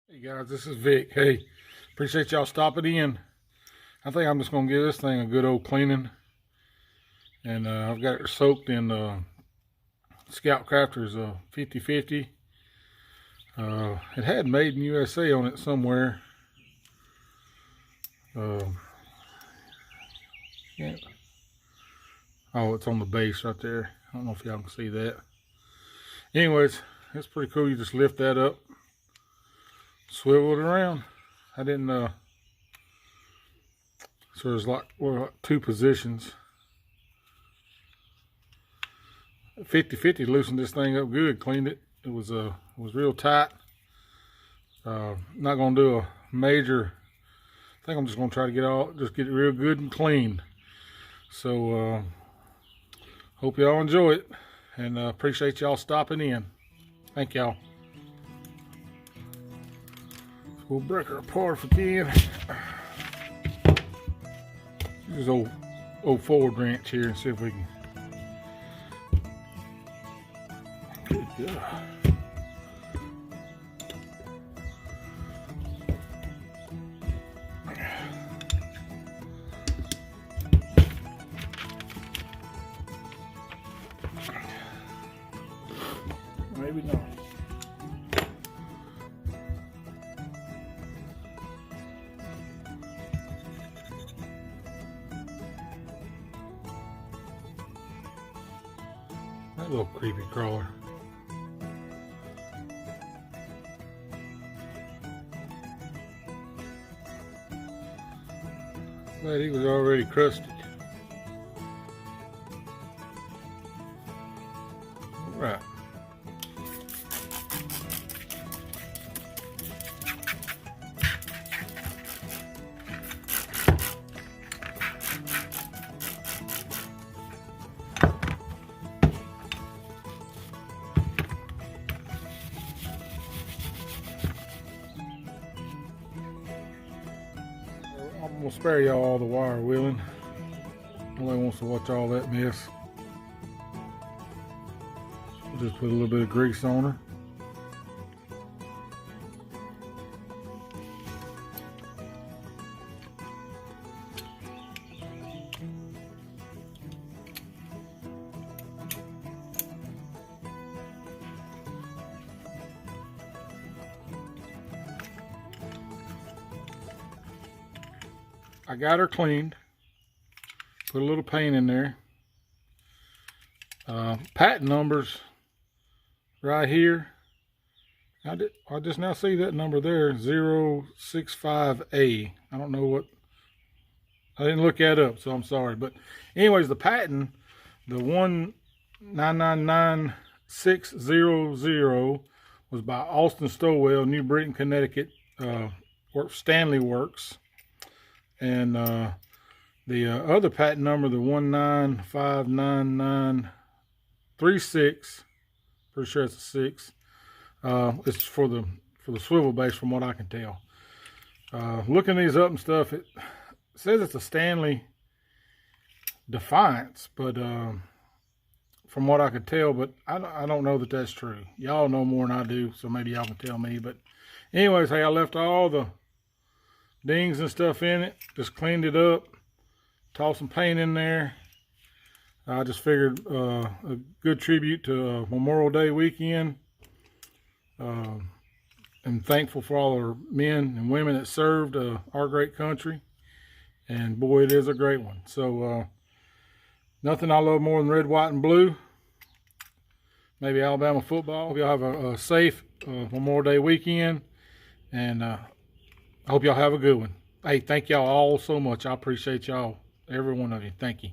Hey guys, this is Vic. Hey, appreciate y'all stopping in. I think I'm just gonna give this thing a good old cleaning, and I've got it soaked in Scout Crafter's 50/50. It had Made in USA on it somewhere. Yeah. Oh, it's on the base right there. I don't know if y'all can see that. Anyways, it's pretty cool. You just lift that up, swivel it around. I didn't so there's like two positions. 50/50 loosened this thing up good, cleaned it. It was real tight. Not gonna do a major. I think I'm just gonna try to get it real good and clean. So hope y'all enjoy it, and appreciate y'all stopping in. Thank y'all. We'll break her apart if we can. Use old forward wrench here and see if we can. Good God. Maybe not. That little creepy crawler. Glad he was already crusted. All right. I'm gonna spare y'all all the wire wheeling. Nobody wants to watch all that mess. We'll just put a little bit of grease on her. I got her cleaned. Put a little paint in there. Patent numbers right here. I just now see that number there, 065A. I don't know what. I didn't look that up, so I'm sorry. But anyways, the patent, the 1999600, was by Austin Stowell, New Britain, Connecticut. Stantley Works. And the other patent number, the 1959936, pretty sure it's a 6. It's for the swivel base, from what I can tell. Looking these up and stuff, it says it's a Stanley Defiance, but from what I could tell, but I don't know that that's true. Y'all know more than I do, so maybe y'all can tell me. But anyways, hey, I left all the dings and stuff in it, just cleaned it up, tossed some paint in there. I just figured a good tribute to Memorial Day weekend. I'm thankful for all our men and women that served our great country, and boy, it is a great one. So nothing I love more than red, white, and blue. Maybe Alabama football. Hope y'all have a safe Memorial Day weekend, and I hope y'all have a good one. Hey, thank y'all all so much. I appreciate y'all, every one of you. Thank you.